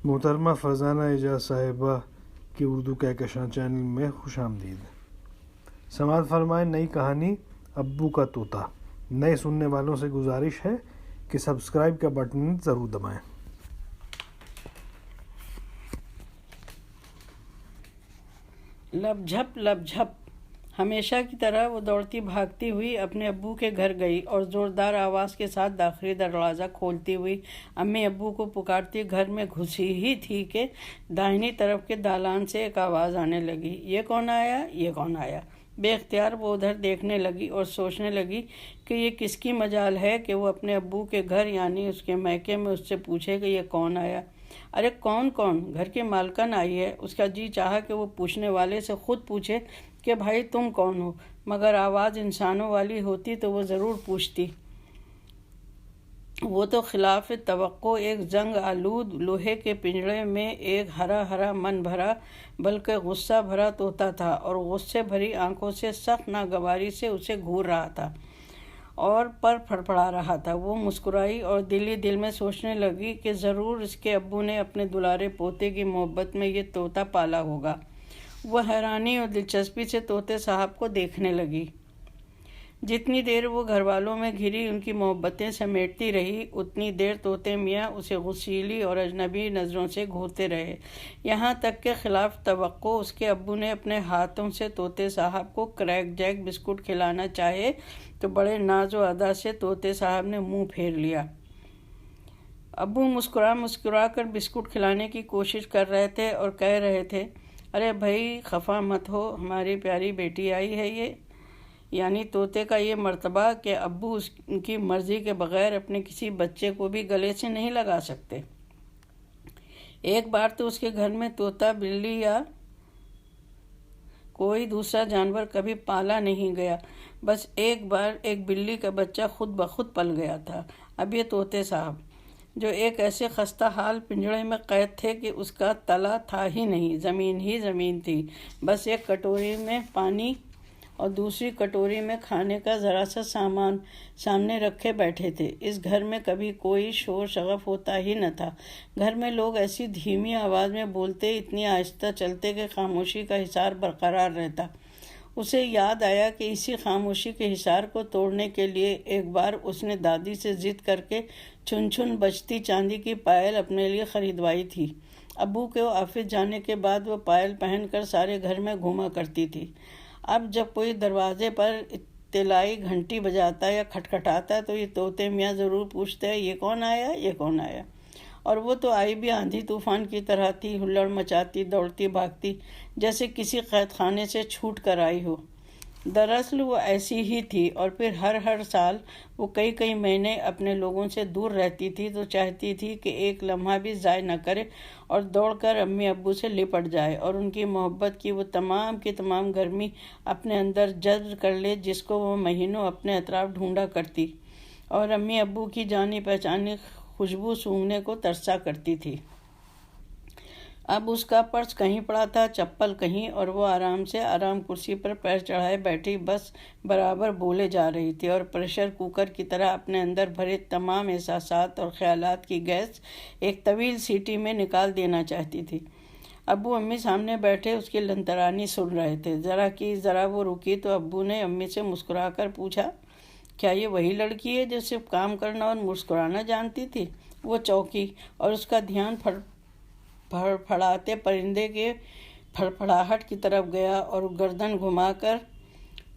محترمہ فرزانہ اعجاز صاحبہ کی اردو کہکشاں چینل میں خوش آمدید۔ سماعت فرمائیں نئی کہانی ابو کا طوطا۔ نئے سننے والوں سے گزارش ہے کہ سبسکرائب کا بٹن ضرور دبائیں۔ لب جھپ ہمیشہ کی طرح وہ دوڑتی بھاگتی ہوئی اپنے ابو کے گھر گئی اور زوردار آواز کے ساتھ داخلی دروازہ کھولتی ہوئی امی ابو کو پکارتی گھر میں گھسی ہی تھی کہ داہنی طرف کے دالان سے ایک آواز آنے لگی، یہ کون آیا، یہ کون آیا؟ بے اختیار وہ ادھر دیکھنے لگی اور سوچنے لگی کہ یہ کس کی مجال ہے کہ وہ اپنے ابو کے گھر یعنی اس کے میکے میں اس سے پوچھے کہ یہ کون آیا۔ ارے کون؟ گھر کی مالکن آئی ہے۔ اس کا جی چاہا کہ وہ پوچھنے والے سے خود پوچھے کہ بھائی تم کون ہو، مگر آواز انسانوں والی ہوتی تو وہ ضرور پوچھتی۔ وہ تو خلاف توقع ایک زنگ آلود لوہے کے پنجرے میں ایک ہرا من بھرا بلکہ غصہ بھرا طوطا تھا، اور غصے بھری آنکھوں سے سخت ناگواری سے اسے گھور رہا تھا اور پر پھڑپڑا رہا تھا۔ وہ مسکرائی اور دل میں سوچنے لگی کہ ضرور اس کے ابو نے اپنے دلارے پوتے کی محبت میں یہ طوطا پالا ہوگا۔ وہ حیرانی اور دلچسپی سے طوطے صاحب کو دیکھنے لگی۔ جتنی دیر وہ گھر والوں میں گھری ان کی محبتیں سمیٹتی رہی، اتنی دیر طوطے میاں اسے غصیلی اور اجنبی نظروں سے گھورتے رہے، یہاں تک کہ خلاف توقع اس کے ابو نے اپنے ہاتھوں سے طوطے صاحب کو کریک جیک بسکٹ کھلانا چاہے تو بڑے ناز و ادا سے طوطے صاحب نے منہ پھیر لیا۔ ابو مسکرا کر بسکٹ کھلانے کی کوشش کر رہے تھے اور کہہ رہے تھے، ارے بھائی خفا مت ہو، ہماری پیاری بیٹی آئی ہے، یہ یعنی طوطے کا یہ مرتبہ کہ ابو اس کی مرضی کے بغیر اپنے کسی بچے کو بھی گلے سے نہیں لگا سکتے۔ ایک بار تو اس کے گھر میں طوطا، بلی یا کوئی دوسرا جانور کبھی پالا نہیں گیا، بس ایک بار ایک بلی کا بچہ خود بخود پل گیا تھا۔ اب یہ طوطے صاحب جو ایک ایسے خستہ حال پنجرے میں قید تھے کہ اس کا تلا تھا ہی نہیں، زمین ہی زمین تھی، بس ایک کٹوری میں پانی اور دوسری کٹوری میں کھانے کا ذرا سا سامان سامنے رکھے بیٹھے تھے۔ اس گھر میں کبھی کوئی شور شغف ہوتا ہی نہ تھا۔ گھر میں لوگ ایسی دھیمی آواز میں بولتے، اتنی آہستہ چلتے کہ خاموشی کا حصار برقرار رہتا۔ اسے یاد آیا کہ اسی خاموشی کے حصار کو توڑنے کے لیے ایک بار اس نے دادی سے ضد کر کے چن بجتی چاندی کی پائل اپنے لیے خریدوائی تھی۔ ابو کے آفس جانے کے بعد وہ پائل پہن کر سارے گھر میں گھوما کرتی تھی۔ اب جب کوئی دروازے پر اطلاعی گھنٹی بجاتا یا کھٹکھٹاتا تو یہ طوطے میاں ضرور پوچھتے، یہ کون آیا، یہ کون آیا؟ اور وہ تو آئی بھی آندھی طوفان کی طرح تھی، ہلڑ مچاتی، دوڑتی بھاگتی، جیسے کسی قید خانے سے چھوٹ کر آئی ہو۔ دراصل وہ ایسی ہی تھی، اور پھر ہر سال وہ کئی مہینے اپنے لوگوں سے دور رہتی تھی تو چاہتی تھی کہ ایک لمحہ بھی ضائع نہ کرے اور دوڑ کر امی ابو سے لپٹ جائے اور ان کی محبت کی وہ تمام کی تمام گرمی اپنے اندر جذب کر لے جس کو وہ مہینوں اپنے اطراف ڈھونڈا کرتی اور امی ابو کی جانی پہچانی خوشبو سونگھنے کو ترسا کرتی تھی۔ اب اس کا پرس کہیں پڑا تھا، چپل کہیں، اور وہ آرام کرسی پر پیر چڑھائے بیٹھی بس برابر بولے جا رہی تھی اور پریشر کوکر کی طرح اپنے اندر بھرے تمام احساسات اور خیالات کی گیس ایک طویل سیٹی میں نکال دینا چاہتی تھی۔ ابو امی سامنے بیٹھے اس کی لنترانی سن رہے تھے۔ ذرا وہ رکی تو ابو نے امی سے مسکرا کر پوچھا، کیا یہ وہی لڑکی ہے جو صرف کام کرنا اور مسکرانا جانتی تھی؟ وہ چونکی اور اس کا دھیان پھڑپھڑاتے پرندے کے پھڑپھڑاہٹ کی طرف گیا اور گردن گھما کر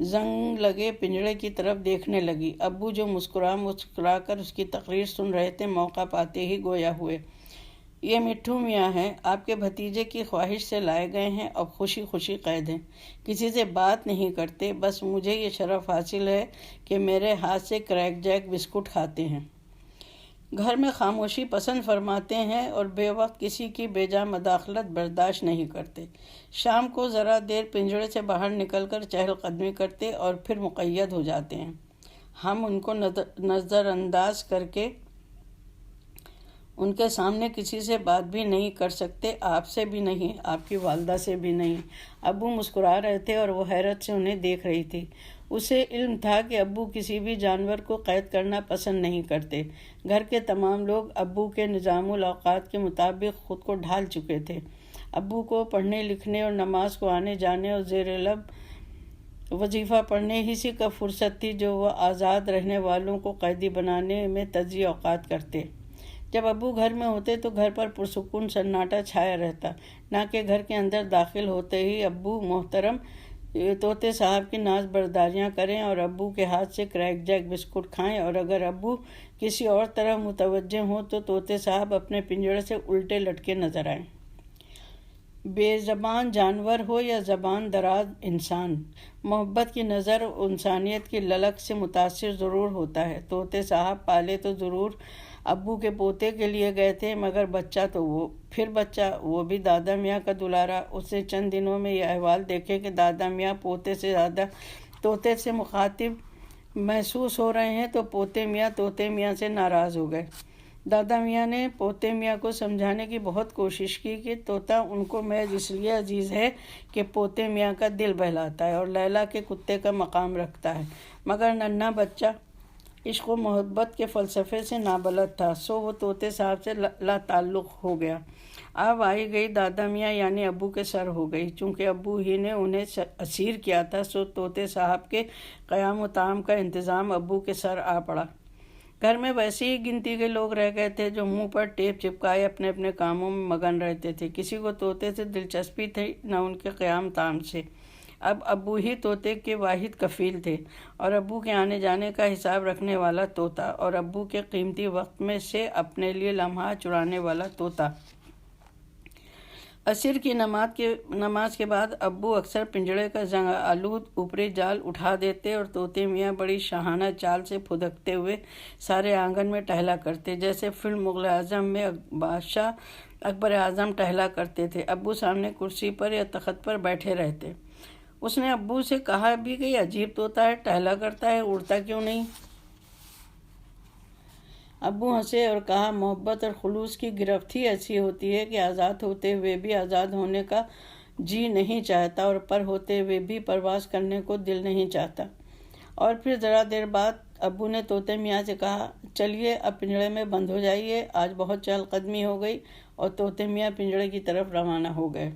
زنگ لگے پنجرے کی طرف دیکھنے لگی۔ ابو جو مسکرا کر اس کی تقریر سن رہے تھے، موقع پاتے ہی گویا ہوئے، یہ مٹھو میاں ہیں، آپ کے بھتیجے کی خواہش سے لائے گئے ہیں اور خوشی قید ہیں، کسی سے بات نہیں کرتے، بس مجھے یہ شرف حاصل ہے کہ میرے ہاتھ سے کریک جیک بسکٹ کھاتے ہیں، گھر میں خاموشی پسند فرماتے ہیں اور بے وقت کسی کی بے جا مداخلت برداشت نہیں کرتے، شام کو ذرا دیر پنجرے سے باہر نکل کر چہل قدمی کرتے اور پھر مقید ہو جاتے ہیں۔ ہم ان کو نظر انداز کر کے ان کے سامنے کسی سے بات بھی نہیں کر سکتے، آپ سے بھی نہیں، آپ کی والدہ سے بھی نہیں۔ ابو مسکرا رہے تھے اور وہ حیرت سے انہیں دیکھ رہی تھی۔ اسے علم تھا کہ ابو کسی بھی جانور کو قید کرنا پسند نہیں کرتے۔ گھر کے تمام لوگ ابو کے نظام الاوقات کے مطابق خود کو ڈھال چکے تھے۔ ابو کو پڑھنے لکھنے اور نماز کو آنے جانے اور زیر لب وظیفہ پڑھنے ہی سے کا فرصت تھی جو وہ آزاد رہنے والوں کو قیدی بنانے میں تجزیہ اوقات کرتے۔ جب ابو گھر میں ہوتے تو گھر پر پرسکون سناٹا چھایا رہتا، نہ کہ گھر کے اندر داخل ہوتے ہی ابو محترم طوطے صاحب کی ناز برداریاں کریں اور ابو کے ہاتھ سے کریک جیک بسکٹ کھائیں، اور اگر ابو کسی اور طرف متوجہ ہوں تو طوطے صاحب اپنے پنجرے سے الٹے لٹکے نظر آئیں۔ بے زبان جانور ہو یا زبان دراز انسان، محبت کی نظر اور انسانیت کی للک سے متاثر ضرور ہوتا ہے۔ طوطے صاحب پالے تو ضرور ابو کے پوتے کے لیے گئے تھے، مگر بچہ تو وہ بھی دادا میاں کا دلارا۔ اس نے چند دنوں میں یہ احوال دیکھے کہ دادا میاں پوتے سے زیادہ طوطے سے مخاطب محسوس ہو رہے ہیں تو پوتے میاں طوطے میاں سے ناراض ہو گئے۔ دادا میاں نے پوتے میاں کو سمجھانے کی بہت کوشش کی کہ طوطا ان کو محض اس لیے عزیز ہے کہ پوتے میاں کا دل بہلاتا ہے اور لیلا کے کتے کا مقام رکھتا ہے، مگر ننھا بچہ عشق و محبت کے فلسفے سے نابلد تھا، سو وہ طوطے صاحب سے لا تعلق ہو گیا۔ اب آئی گئی دادا میاں یعنی ابو کے سر ہو گئی۔ چونکہ ابو ہی نے انہیں اسیر کیا تھا، سو طوطے صاحب کے قیام و طعام کا انتظام ابو کے سر آ پڑا۔ گھر میں ویسے ہی گنتی کے لوگ رہ گئے تھے جو منہ پر ٹیپ چپکائے اپنے اپنے کاموں میں مگن رہتے تھے۔ کسی کو طوطے سے دلچسپی تھی نہ ان کے قیام طعام سے۔ اب ابو ہی طوطے کے واحد کفیل تھے اور ابو کے آنے جانے کا حساب رکھنے والا طوطا، اور ابو کے قیمتی وقت میں سے اپنے لیے لمحہ چرانے والا طوطا۔ عصر کی نماز کے بعد ابو اکثر پنجرے کا زنگ آلود اوپری جال اٹھا دیتے اور طوطے میاں بڑی شاہانہ چال سے پھدکتے ہوئے سارے آنگن میں ٹہلا کرتے، جیسے فلم مغل اعظم میں بادشاہ اکبر اعظم ٹہلا کرتے تھے۔ ابو سامنے کرسی پر یا تخت پر بیٹھے رہتے۔ اس نے ابو سے کہا بھی کہ یہ عجیب طوطا ہے، ٹہلا کرتا ہے، اڑتا کیوں نہیں؟ ابو ہنسے اور کہا، محبت اور خلوص کی گرفت ہی ایسی ہوتی ہے کہ آزاد ہوتے ہوئے بھی آزاد ہونے کا جی نہیں چاہتا اور پر ہوتے ہوئے بھی پرواز کرنے کو دل نہیں چاہتا۔ اور پھر ذرا دیر بعد ابو نے طوطے میاں سے کہا، چلیے اب پنجرے میں بند ہو جائیے، آج بہت چہل قدمی ہو گئی، اور طوطے میاں پنجرے کی طرف روانہ ہو گئے۔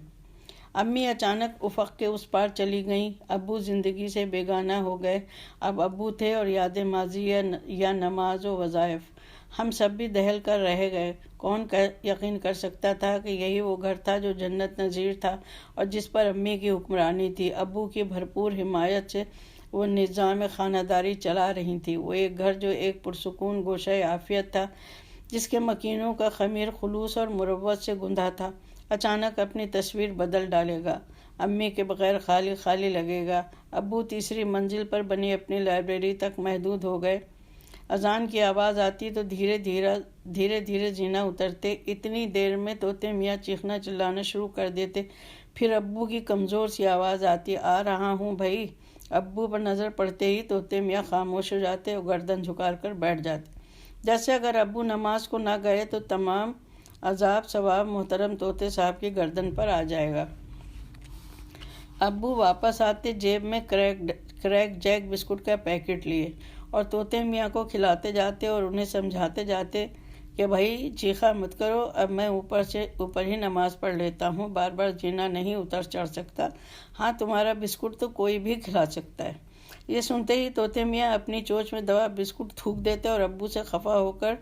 امی اچانک افق کے اس پار چلی گئیں۔ ابو زندگی سے بیگانہ ہو گئے۔ اب ابو تھے اور یاد ماضی یا نماز و وظائف، ہم سب بھی دہل کر رہ گئے۔ کون یقین کر سکتا تھا کہ یہی وہ گھر تھا جو جنت نظیر تھا اور جس پر امی کی حکمرانی تھی۔ ابو کی بھرپور حمایت سے وہ نظام خانہ داری چلا رہی تھی۔ وہ ایک گھر جو ایک پرسکون گوشہ عافیت تھا، جس کے مکینوں کا خمیر خلوص اور مروت سے گندھا تھا، اچانک اپنی تصویر بدل ڈالے گا۔ امی کے بغیر خالی خالی لگے گا۔ ابو تیسری منزل پر بنی اپنی لائبریری تک محدود ہو گئے۔ اذان کی آواز آتی تو دھیرے دھیرے زینہ اترتے۔ اتنی دیر میں طوطے میاں چیخنا چلانا شروع کر دیتے۔ پھر ابو کی کمزور سی آواز آتی، آ رہا ہوں بھائی۔ ابو پر نظر پڑتے ہی طوطے میاں خاموش ہو جاتے اور گردن جھکا کر بیٹھ جاتے، جیسے اگر ابو نماز کو نہ گئے تو تمام عذاب ثواب محترم طوطے صاحب کی گردن پر آ جائے گا۔ ابو واپس آتے جیب میں کریک جیک بسکٹ کا پیکٹ لیے اور طوطے میاں کو کھلاتے جاتے اور انہیں سمجھاتے جاتے کہ بھائی چیخا مت کرو، اب میں اوپر ہی نماز پڑھ لیتا ہوں، بار بار جینا نہیں اتر چڑھ سکتا، ہاں تمہارا بسکٹ تو کوئی بھی کھلا سکتا ہے۔ یہ سنتے ہی طوطے میاں اپنی چونچ میں دبا بسکٹ تھوک دیتے اور ابو سے خفا ہو کر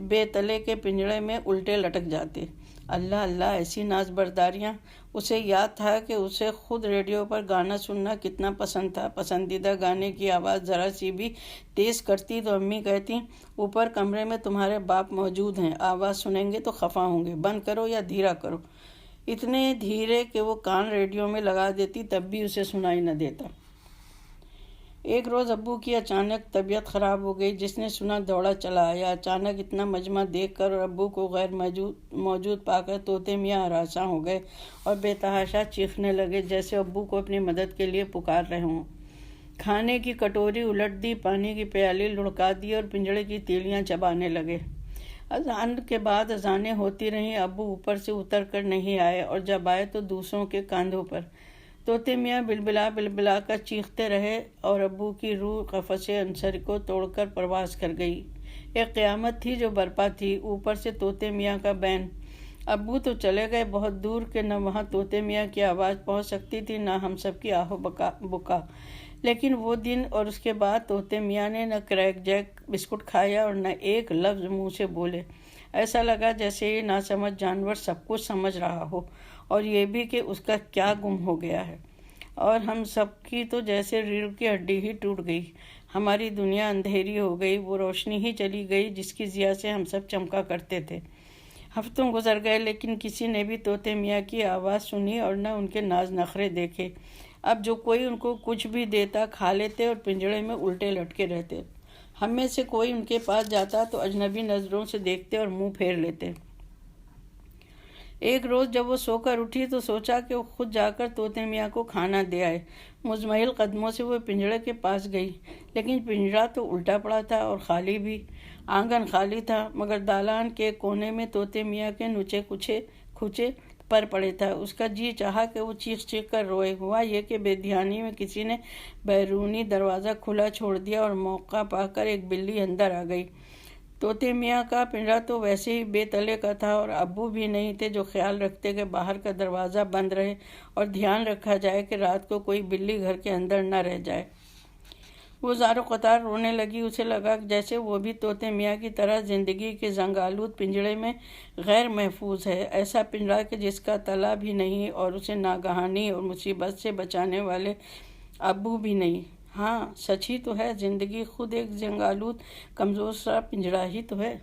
بے تلے کے پنجرے میں الٹے لٹک جاتے۔ اللہ اللہ، ایسی ناز برداریاں! اسے یاد تھا کہ اسے خود ریڈیو پر گانا سننا کتنا پسند تھا۔ پسندیدہ گانے کی آواز ذرا سی بھی تیز کرتی تو امی کہتی، اوپر کمرے میں تمہارے باپ موجود ہیں، آواز سنیں گے تو خفا ہوں گے، بند کرو یا دھیرا کرو۔ اتنے دھیرے کہ وہ کان ریڈیو میں لگا دیتی تب بھی اسے سنائی نہ دیتا۔ ایک روز ابو کی اچانک طبیعت خراب ہو گئی۔ جس نے سنا دوڑا چلا آیا۔ اچانک اتنا مجمع دیکھ کر اور ابو کو غیر موجود پا کر طوطے میاں ہراساں ہو گئے اور بے تحاشا چیخنے لگے، جیسے ابو کو اپنی مدد کے لیے پکار رہے ہوں۔ کھانے کی کٹوری الٹ دی، پانی کی پیالی لڑکا دی اور پنجرے کی تیلیاں چبانے لگے۔ اذان کے بعد اذانیں ہوتی رہیں۔ ابو اوپر سے اتر کر نہیں آئے اور جب آئے تو دوسروں کے کاندھوں پر۔ طوطے میاں بلبلا بلبلا کر چیختے رہے اور ابو کی روح قفس عنصر کو توڑ کر پرواز کر گئی۔ ایک قیامت تھی جو برپا تھی، اوپر سے طوطے میاں کا بین۔ ابو تو چلے گئے بہت دور کہ نہ وہاں طوطے میاں کی آواز پہنچ سکتی تھی نہ ہم سب کی آہو بکا۔ لیکن وہ دن اور اس کے بعد طوطے میاں نے نہ کریک جیک بسکٹ کھایا اور نہ ایک لفظ منہ سے بولے۔ ایسا لگا جیسے یہ ناسمجھ جانور سب کچھ سمجھ رہا ہو اور یہ بھی کہ اس کا کیا گم ہو گیا ہے۔ اور ہم سب کی تو جیسے ریڑھ کی ہڈی ہی ٹوٹ گئی، ہماری دنیا اندھیری ہو گئی، وہ روشنی ہی چلی گئی جس کی ضیاء سے ہم سب چمکا کرتے تھے۔ ہفتوں گزر گئے لیکن کسی نے بھی طوطے میاں کی آواز سنی اور نہ ان کے ناز نخرے دیکھے۔ اب جو کوئی ان کو کچھ بھی دیتا کھا لیتے اور پنجرے میں الٹے لٹکے رہتے۔ ہم میں سے کوئی ان کے پاس جاتا تو اجنبی نظروں سے دیکھتے اور منہ پھیر لیتے۔ ایک روز جب وہ سو کر اٹھی تو سوچا کہ وہ خود جا کر طوطے میاں کو کھانا دے آئے۔ مزمحل قدموں سے وہ پنجرے کے پاس گئی، لیکن پنجرا تو الٹا پڑا تھا اور خالی بھی۔ آنگن خالی تھا مگر دالان کے کونے میں طوطے میاں کے نوچے کھوچے پر پڑے تھا۔ اس کا جی چاہا کہ وہ چیخ چیخ کر روئے۔ ہوا یہ کہ بے دھیانی میں کسی نے بیرونی دروازہ کھلا چھوڑ دیا اور موقع پا کر ایک بلی اندر آ گئی۔ طوطے میاں کا پنجرا تو ویسے ہی بے تلے کا تھا اور ابو بھی نہیں تھے جو خیال رکھتے کہ باہر کا دروازہ بند رہے اور دھیان رکھا جائے کہ رات کو کوئی بلی گھر کے اندر نہ رہ جائے۔ وہ زار و قطار رونے لگی۔ اسے لگا جیسے وہ بھی طوطے میاں کی طرح زندگی کے زنگ آلود پنجرے میں غیر محفوظ ہے، ایسا پنجرا کہ جس کا تلا بھی نہیں اور اسے ناگہانی اور مصیبت سے بچانے والے ابو بھی نہیں۔ ہاں سچ ہی تو ہے، زندگی خود ایک زنگ آلود کمزور سا پنجرا ہی تو ہے۔